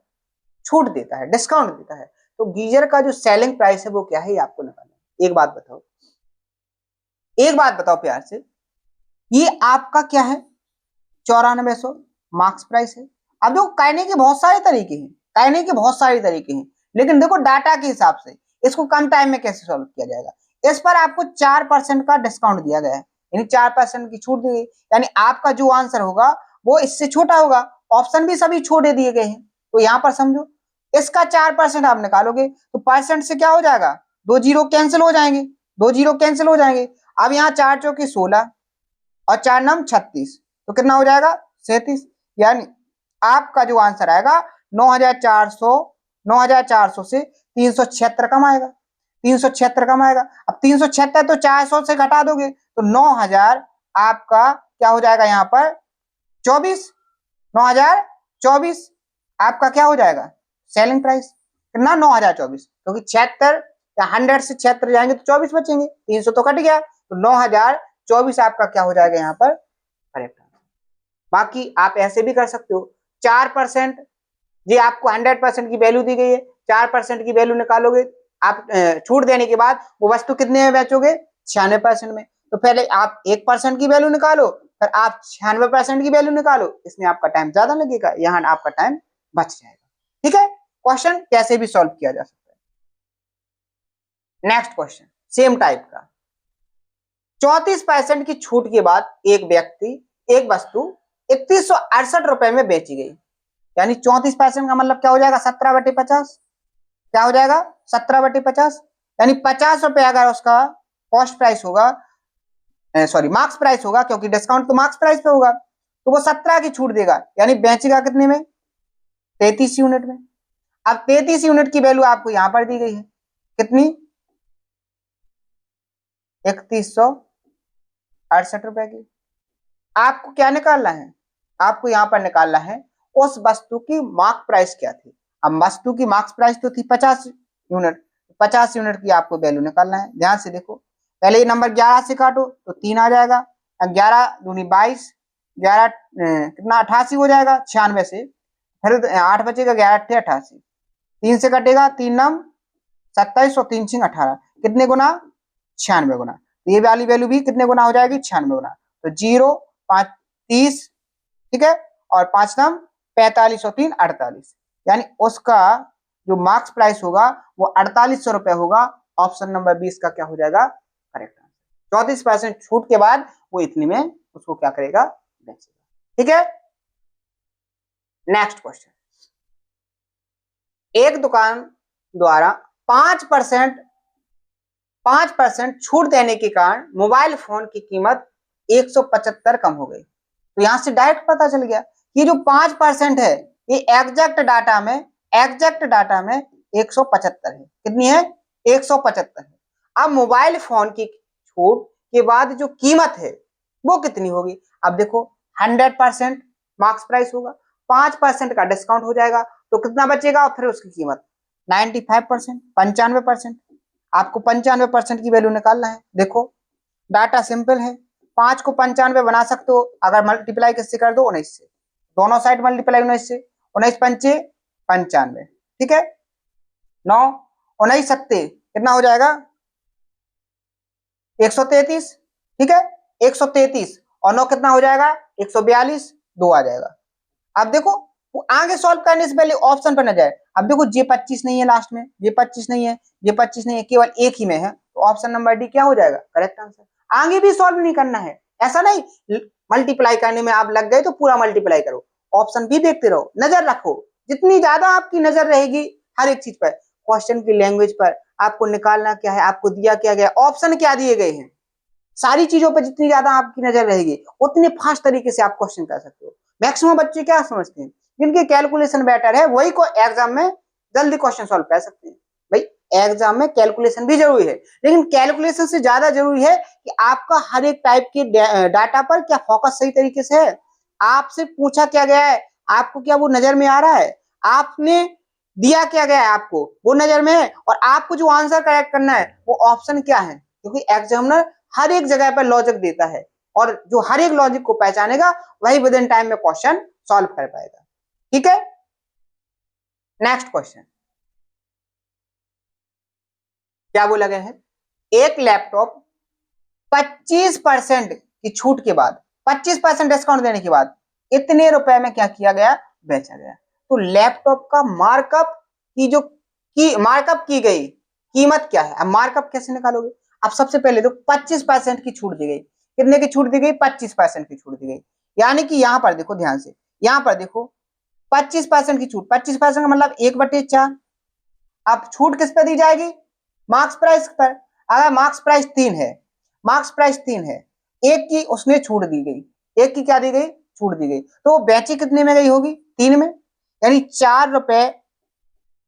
छूट देता है, डिस्काउंट देता है, तो गीजर का जो सेलिंग प्राइस है वो क्या है, ये आपको निकालना है। एक बात बताओ, एक बात बताओ प्यार से, ये आपका क्या है, 9400 मार्क्स प्राइस है। अब देखो कहने के बहुत सारे तरीके हैं, कहने के बहुत सारे तरीके हैं, लेकिन देखो डाटा के हिसाब से इसको कम टाइम में कैसे सॉल्व किया जाएगा, इस पर आपको 4% का डिस्काउंट दिया गया है, यानी 4% की छूट दी गई, यानी आपका जो आंसर होगा वो इससे छोटा होगा, ऑप्शन भी सभी छोटे दिए गए हैं, तो यहां पर समझो इसका 4% आप निकालोगे तो परसेंट से क्या हो जाएगा, 2 जीरो कैंसिल हो जाएंगे, 2 जीरो कैंसिल हो जाएंगे। अब यहाँ 4 चौके 16 और 4 नम 36, तो कितना हो जाएगा, 37, यानी आपका जो आंसर आएगा 9,400 से 376 कम आएगा, 376 कम आएगा। अब 376 तो 400 से घटा दोगे तो 9,000 आपका क्या हो जाएगा, यहाँ पर 24, 9,024 आपका क्या हो जाएगा सेलिंग प्राइस, कितना 9,024, क्योंकि 76 या 100 से 76 जाएंगे तो 24 बचेंगे, 300 तो कट गया, तो 9,024 आपका क्या हो जाएगा यहाँ पर करेक्ट। बाकी आप ऐसे भी कर सकते हो, 4% जी आपको 100% की वैल्यू दी गई है, 4% की वैल्यू निकालोगे आप, छूट देने के बाद वो वस्तु कितने में बेचोगे 96% में, तो पहले आप 1% की वैल्यू निकालो, फिर आप 96% की वैल्यू निकालो, इसमें आपका टाइम ज्यादा लगेगा, यहाँ आपका टाइम बच जाएगा। ठीक है, क्वेश्चन कैसे भी सॉल्व किया जा सकता है। नेक्स्ट क्वेश्चन सेम टाइप का, 34% की छूट के बाद एक वस्तु 3168 रुपए में बेची गई, यानी 34% का मतलब क्या हो जाएगा 17/50, क्या हो जाएगा 17/50, यानी 50 रुपए अगर उसका कॉस्ट प्राइस होगा, सॉरी मार्क्स प्राइस होगा, क्योंकि डिस्काउंट तो मार्क्स प्राइस पे होगा, तो वो 17 की छूट देगा, यानी बेचेगा कितने में 33 यूनिट में। अब 33 यूनिट की वैल्यू आपको यहां पर दी गई है कितनी 3168 रुपए की। आपको क्या निकालना है, आपको यहां पर निकालना है उस वस्तु की मार्क प्राइस क्या थी। अब वस्तु की मार्क्स प्राइस तो थी 50 यूनिट, 50 यूनिट की आपको वैल्यू निकालना है। ध्यान से देखो, पहले नंबर 11 से काटो तो 3 आ जाएगा, 11 दूनी 22, 11 कितना 88 हो जाएगा 96 से, फिर 8 बचेगा, 11 अट्ठे 88, 3 से कटेगा, 3 नम 27 और 3 6 18, कितने गुना 96 गुना, ये वाली वैल्यू भी कितने गुना हो जाएगी 96 गुना, तो 0 5 30, ठीक है, और 5 नम 45 और 3 48, यानी उसका जो मार्क्स प्राइस होगा वो 4800 रुपए होगा। ऑप्शन नंबर 20 का क्या हो जाएगा करेक्ट आंसर। 34% छूट के बाद वो इतने में उसको क्या करेगा बेचेगा। ठीक है, नेक्स्ट क्वेश्चन, एक दुकान द्वारा 5% छूट देने के कारण मोबाइल फोन की कीमत 175 कम हो गई, तो यहां से डायरेक्ट पता चल गया ये जो 5% है ये एग्जैक्ट डाटा में 175 है, कितनी है 175 है। अब मोबाइल फोन की छूट के बाद जो कीमत है वो कितनी होगी, अब देखो 100% मार्क्स प्राइस होगा, 5% का डिस्काउंट हो जाएगा तो कितना बचेगा, और फिर उसकी कीमत 95%, 95%, आपको 95% की वैल्यू निकालना है। देखो डाटा सिंपल है, 5 को 95 बना सकते हो, अगर मल्टीप्लाई किससे कर दो 19 से, दोनों साइड मल्टीप्लाई 19 से, 19 पंचे 95, ठीक है, 9 19 सत्ते कितना हो जाएगा 133, ठीक है 133, और 9 कितना हो जाएगा 142, 2 आ जाएगा। अब देखो वो आगे सॉल्व करने से पहले ऑप्शन पर न जाए, अब देखो ये 25 नहीं है, लास्ट में ये 25 नहीं है, ये 25 नहीं है, केवल एक ही में है, तो ऑप्शन नंबर डी क्या हो जाएगा करेक्ट आंसर। आगे भी सॉल्व नहीं करना है, ऐसा नहीं मल्टीप्लाई करने में आप लग गए तो पूरा मल्टीप्लाई करो, ऑप्शन भी देखते रहो, नजर रखो, जितनी ज्यादा आपकी नजर रहेगी हर एक चीज पर, क्वेश्चन की लैंग्वेज पर, आपको निकालना क्या है, आपको दिया क्या गया, ऑप्शन क्या दिए गए हैं, सारी चीजों पर जितनी ज्यादा आपकी नजर रहेगी उतने फास्ट तरीके से आप क्वेश्चन कर सकते हो। मैक्सिमम बच्चे क्या समझते हैं, जिनके कैलकुलेशन बेटर है वही को एग्जाम में जल्दी क्वेश्चन सॉल्व कर सकते हैं। भाई एग्जाम में कैलकुलेशन भी जरूरी है, लेकिन कैलकुलेशन से ज्यादा जरूरी है कि आपका हर एक टाइप के डाटा पर क्या फोकस सही तरीके से है, आपसे पूछा क्या गया है, आपको क्या वो नजर में आ रहा है, आपने दिया क्या गया है आपको वो नजर में है, और आपको जो आंसर करेक्ट करना है वो ऑप्शन क्या है, क्योंकि एग्जामिनर हर एक जगह पर लॉजिक देता है, और जो हर एक लॉजिक को पहचानेगा वही विद इन टाइम में क्वेश्चन सॉल्व कर पाएगा। ठीक है, नेक्स्ट क्वेश्चन क्या बोला गया है, एक लैपटॉप 25% की छूट के बाद, 25% डिस्काउंट देने के बाद इतने रुपए में क्या किया गया बेचा गया, तो लैपटॉप का मार्कअप की जो मार्कअप की गई कीमत क्या है। अब मार्कअप कैसे निकालोगे, अब सबसे पहले तो 25% की छूट दी गई, कितने की छूट दी गई 25% की छूट दी गई, यानी कि यहां पर देखो ध्यान से, यहां पर देखो 25% की छूट, 25% का मतलब 1/4, अब छूट किस पे दी जाएगी मार्क्स प्राइस पर, अगर मार्क्स प्राइस 3 है, मार्क्स प्राइस 3 है, एक की उसने छूट दी गई, एक की क्या दी गई छूट दी गई, तो वो बेची कितने में गई होगी, 3 में, यानी 4 रुपए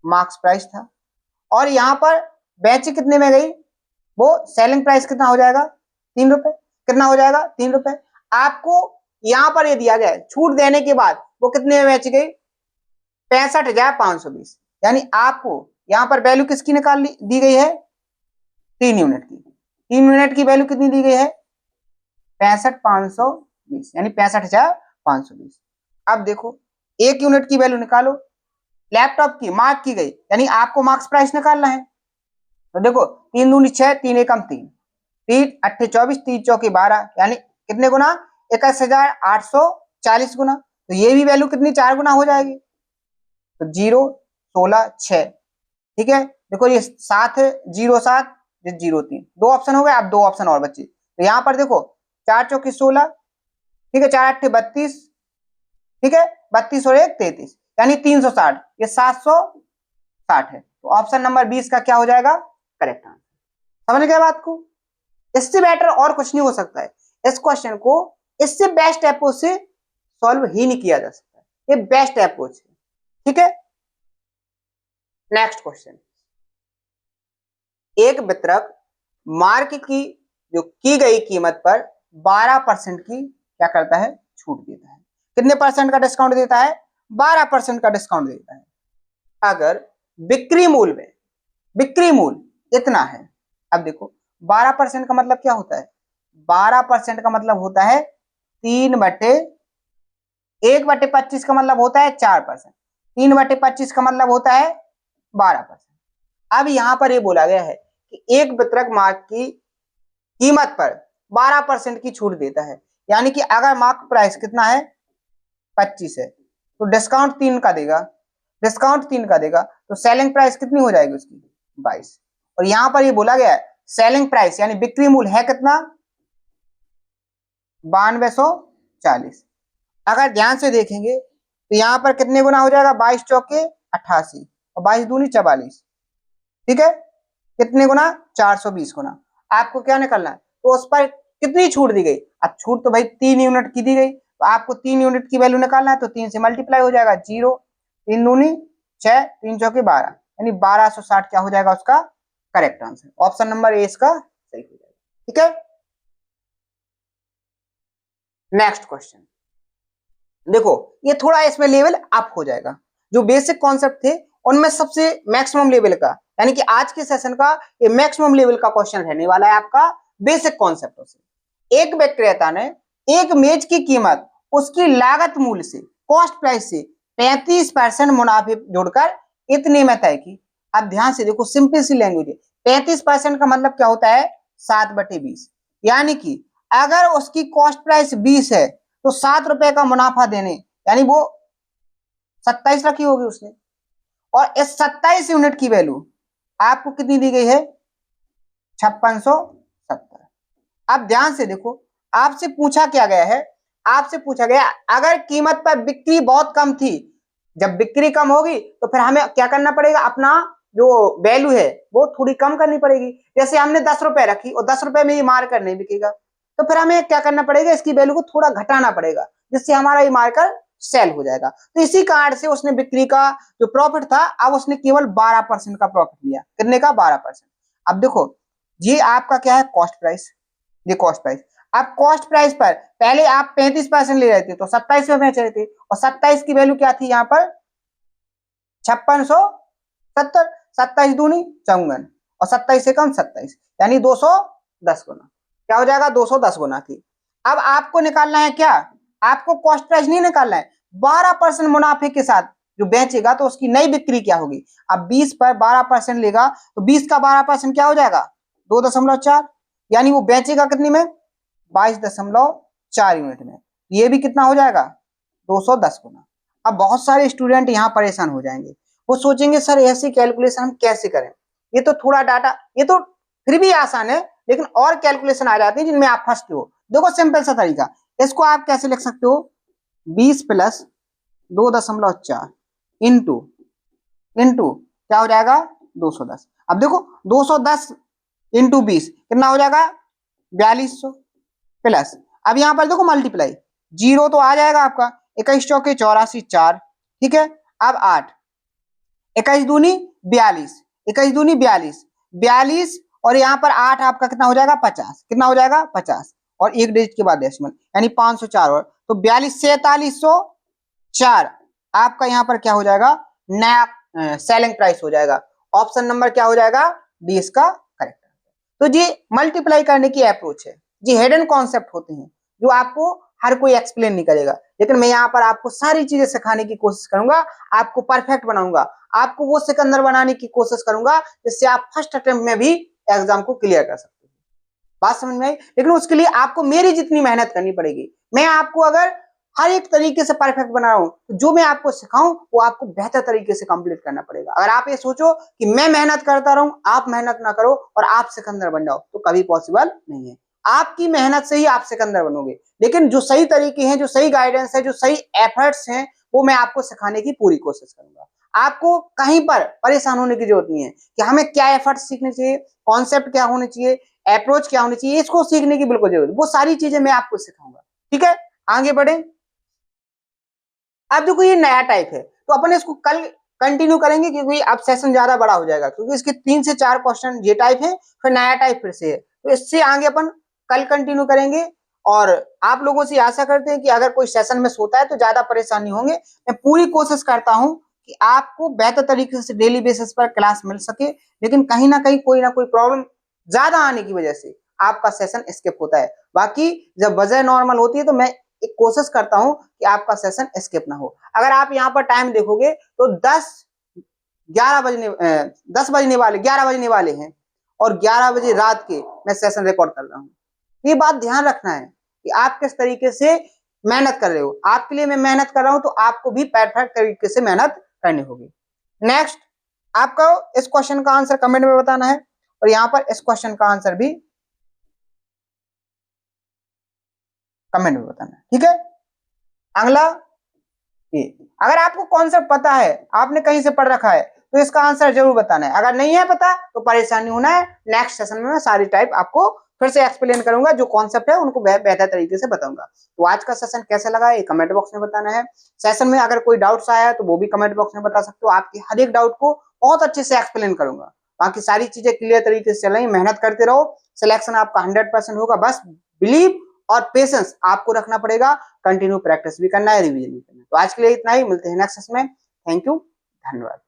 मार्क्स प्राइस था। और यहाँ पर बेची कितने में गई, वो सेलिंग प्राइस कितना हो जाएगा, 3 रुपए, कितना हो जाएगा 3 रुपए। आपको यहाँ पर ये दिया गया है छूट देने के बाद वो कितने में बेची गई, 65,520, यानी आपको यहाँ पर वैल्यू किसकी निकाल दी गई है, 3 यूनिट की। 3 यूनिट की वैल्यू कितनी दी गई है, 65,520, यानी 65,520। अब देखो 1 यूनिट की वैल्यू निकालो, लैपटॉप की मार्क की गई, यानी आपको मार्क्स प्राइस निकालना है। तो देखो 3 दूनी 6, 3 एकम 3, 3 8 24, 3 चौके 12, यानी कितने गुना, 21,840 गुना। तो ये भी वैल्यू कितनी, 4 गुना हो जाएगी। तो 0 16 6, ठीक है। देखो ये 7 है, 0 7, 0 3, 2 ऑप्शन हो गए। अब 2 ऑप्शन और बचे। तो यहाँ पर देखो 4 चौके 16, ठीक है, 4 8 32, ठीक है, 32 और 1 33, यानी 360, ये 760 है। तो ऑप्शन नंबर 20 का क्या हो जाएगा, करेक्ट आंसर। समझ गए बात को। इससे बेटर और कुछ नहीं हो सकता है। इस क्वेश्चन को इससे बेस्ट अप्रोच से सॉल्व ही नहीं किया जा सकता, ये बेस्ट अप्रोच है, ठीक है। नेक्स्ट क्वेश्चन, एक वितरक मार्क की जो की गई कीमत पर 12% की क्या करता है, छूट देता है। कितने परसेंट का डिस्काउंट देता है, 12% का डिस्काउंट देता है। अगर बिक्री मूल्य इतना है। अब देखो 12% का मतलब क्या होता है, 12% का मतलब होता है 1/25 का मतलब होता है 4%, 3/25 का मतलब होता है 12%। अब यहां पर ये बोला गया है कि एक वितरक मार्क की कीमत पर 12% की छूट देता है, यानी कि अगर मार्क प्राइस कितना है 25 है, तो डिस्काउंट 3 का देगा, तो सेलिंग प्राइस कितनी हो जाएगी उसकी, 22। और यहां पर ये बोला गया है सेलिंग प्राइस यानी बिक्री मूल्य है कितना, 9240। अगर ध्यान से देखेंगे तो यहां पर कितने गुना हो जाएगा, 22 चौके 88 और 22 दूनी 44, ठीक है, कितने गुना, 420 गुना। आपको क्या निकलना है, तो उस पर कितनी छूट दी गई। अब छूट तो भाई 3 यूनिट की दी गई, तो आपको 3 यूनिट की वैल्यू निकालना है, तो 3 से मल्टीप्लाई हो जाएगा, 0 3 दूनी 6, 3 चौके 12, यानी 1260 क्या हो जाएगा उसका correct answer. Option number A इसका सही हो जाएगा, ठीक है। नेक्स्ट क्वेश्चन देखो, ये थोड़ा इसमें लेवल अप हो जाएगा। जो बेसिक कॉन्सेप्ट थे उनमें सबसे मैक्सिमम लेवल का, यानी कि आज के सेशन का ये मैक्सिमम लेवल का क्वेश्चन रहने वाला है आपका बेसिक कॉन्सेप्टों से। एक विक्रेता ने एक मेज की कीमत उसकी लागत मूल्य से, कॉस्ट प्राइस से 35% मुनाफे जोड़कर इतने में तय की। अब ध्यान से देखो, सिंपल सी लैंग्वेज है। 35% का मतलब क्या होता है, 7/20, यानी कि अगर उसकी कॉस्ट प्राइस 20 है तो 7 रुपए का मुनाफा देने, यानी वो 27 रखी होगी उसने, और इस 27 यूनिट की वैल्यू आपको कितनी दी गई है, 5670। अब ध्यान से देखो, आपसे पूछा क्या गया है, आपसे पूछा गया अगर कीमत पर बिक्री बहुत कम थी, जब बिक्री कम होगी तो फिर हमें क्या करना पड़ेगा, अपना जो वैल्यू है वो थोड़ी कम करनी पड़ेगी। जैसे हमने 10 रुपए रखी और 10 रुपए में ये मार्कर नहीं बिकेगा, तो फिर हमें क्या करना पड़ेगा, इसकी वैल्यू को थोड़ा घटाना पड़ेगा, जिससे हमारा ये मार्कर सेल हो जाएगा। तो इसी कारण से उसने बिक्री का जो प्रॉफिट था, अब उसने केवल 12% का प्रॉफिट लिया। कितने का, 12%। अब देखो ये आपका क्या है, कॉस्ट प्राइस, ये कॉस्ट प्राइस। अब कॉस्ट प्राइस पर पहले आप 35% ले रहे थे, तो 27 में बेच रहे थे, और 27 की वैल्यू क्या थी यहाँ पर, 5670, 27 दूनी 54 और 27 से कम 27, यानी 210 गुना। क्या हो जाएगा, 210 गुना थी। अब आपको निकालना है क्या, आपको कॉस्ट प्राइस नहीं निकालना है, 12% मुनाफे के साथ जो बेचेगा तो उसकी नई बिक्री क्या होगी। अब 20 पर 12% लेगा, तो 20 का 12% क्या हो जाएगा, 2.4, यानी वो बेचेगा कितनी में, 22.4 यूनिट में। ये भी कितना हो जाएगा, 210 गुना। अब बहुत सारे स्टूडेंट यहाँ परेशान हो जाएंगे, वो सोचेंगे सर ऐसी कैलकुलेशन हम कैसे करें, ये तो थोड़ा डाटा, ये तो फिर भी आसान है, लेकिन और कैलकुलेशन आ जाती है जिनमें आप फंसते हो। देखो सिंपल सा तरीका, इसको आप कैसे लिख सकते हो, 20 प्लस 2.4 इंटू क्या हो जाएगा, 210। अब देखो 210 इंटू 20 कितना हो जाएगा, 4200 प्लस, अब यहां पर देखो मल्टीप्लाई जीरो तो आ जाएगा आपका, 21 चौके 84 4, ठीक है। अब 8, 21 दूनी 42, 21 दूनी 42, 42 और यहाँ पर 8 आपका कितना हो जाएगा 50, कितना हो जाएगा 50 और एक डिजिट के बाद डेसिमल यानी 504 और तो 42 4304 आपका यहाँ पर क्या हो जाएगा नया सेलिंग प्राइस हो जाएगा। ऑप्शन नंबर क्या हो जाएगा डी इसका करेक्ट। तो जी मल्टीप्लाई करने की अप्रोच है, जी हिडन कॉन्सेप्ट होते हैं जो आपको हर कोई एक्सप्लेन नहीं करेगा, लेकिन मैं यहाँ पर आपको सारी चीजें सिखाने की कोशिश करूंगा, आपको परफेक्ट बनाऊंगा, आपको वो सिकंदर बनाने की कोशिश करूंगा जिससे आप फर्स्ट अटेम्प्ट में भी एग्जाम को क्लियर कर सकते हो। बात समझ में आई? लेकिन उसके लिए आपको मेरी जितनी मेहनत करनी पड़ेगी, मैं आपको अगर हर एक तरीके से परफेक्ट बना रहा हूं तो जो मैं आपको सिखाऊं वो आपको बेहतर तरीके से कंप्लीट करना पड़ेगा। अगर आप ये सोचो कि मैं मेहनत करता रहूं, आप मेहनत ना करो और आप सिकंदर बन जाओ तो कभी पॉसिबल नहीं है। आपकी मेहनत से ही आप सिकंदर बनोगे, लेकिन जो सही तरीके हैं, जो सही गाइडेंस है, जो सही एफर्ट्स हैं वो मैं आपको सिखाने की पूरी कोशिश करूंगा। आपको कहीं पर परेशान होने की जरूरत नहीं है कि हमें क्या एफर्ट्स सीखने चाहिए, कॉन्सेप्ट क्या होने चाहिए, अप्रोच क्या होनी चाहिए, इसको सीखने की बिल्कुल जरूरत, वो सारी चीजें मैं आपको सिखाऊंगा। ठीक है, आगे बढ़े। अब देखो ये नया टाइप है तो अपन इसको कल कंटिन्यू करेंगे क्योंकि अब सेशन ज्यादा बड़ा हो जाएगा, क्योंकि इसके 3 से 4 क्वेश्चन ये टाइप है, फिर नया टाइप फिर से है, तो इससे आगे अपन कल कंटिन्यू करेंगे। और आप लोगों से आशा करते हैं कि अगर कोई सेशन में सोता है तो ज्यादा परेशान नहीं होंगे। मैं पूरी कोशिश करता हूं कि आपको बेहतर तरीके से डेली बेसिस पर क्लास मिल सके, लेकिन कहीं ना कहीं कोई ना कोई प्रॉब्लम ज्यादा आने की वजह से आपका सेशन स्किप होता है। बाकी जब वजह नॉर्मल होती है तो मैं एक कोशिश करता हूं कि आपका सेशन स्किप ना हो। अगर आप यहाँ पर टाइम देखोगे तो 10 बजने वाले 11 बजने वाले हैं और 11 बजे रात के मैं सेशन रिकॉर्ड कर रहा हूँ। ये बात ध्यान रखना है कि आप किस तरीके से मेहनत कर रहे हो। आपके लिए मैं मेहनत कर रहा हूं तो आपको भी परफेक्ट तरीके से मेहनत करनी होगी। नेक्स्ट, आपको इस क्वेश्चन का आंसर कमेंट में बताना है और यहाँ पर इस क्वेश्चन का आंसर भी कमेंट में बताना है। ठीक है, अगला ये, अगर आपको कॉन्सेप्ट पता है, आपने कहीं से पढ़ रखा है तो इसका आंसर जरूर बताना है। अगर नहीं है पता तो परेशानी होना है, नेक्स्ट सेशन में मैं सारी टाइप आपको फिर से एक्सप्लेन करूंगा, जो कॉन्सेप्ट है उनको बेहतर तरीके से बताऊंगा। तो आज का सेशन कैसा लगा ये कमेंट बॉक्स में बताना है। सेशन में अगर कोई डाउट्स आया है तो वो भी कमेंट बॉक्स में बता सकते हो, आपके हर एक डाउट को बहुत अच्छे से एक्सप्लेन करूंगा। बाकी सारी चीजें क्लियर तरीके से चल रही, मेहनत करते रहो, सिलेक्शन आपका 100% होगा। बस बिलीव और पेशेंस आपको रखना पड़ेगा, कंटिन्यू प्रैक्टिस भी करना है, रिवीजन भी करना है। तो आज के लिए इतना ही, मिलते हैं नेक्स्ट सेशन में। थैंक यू, धन्यवाद।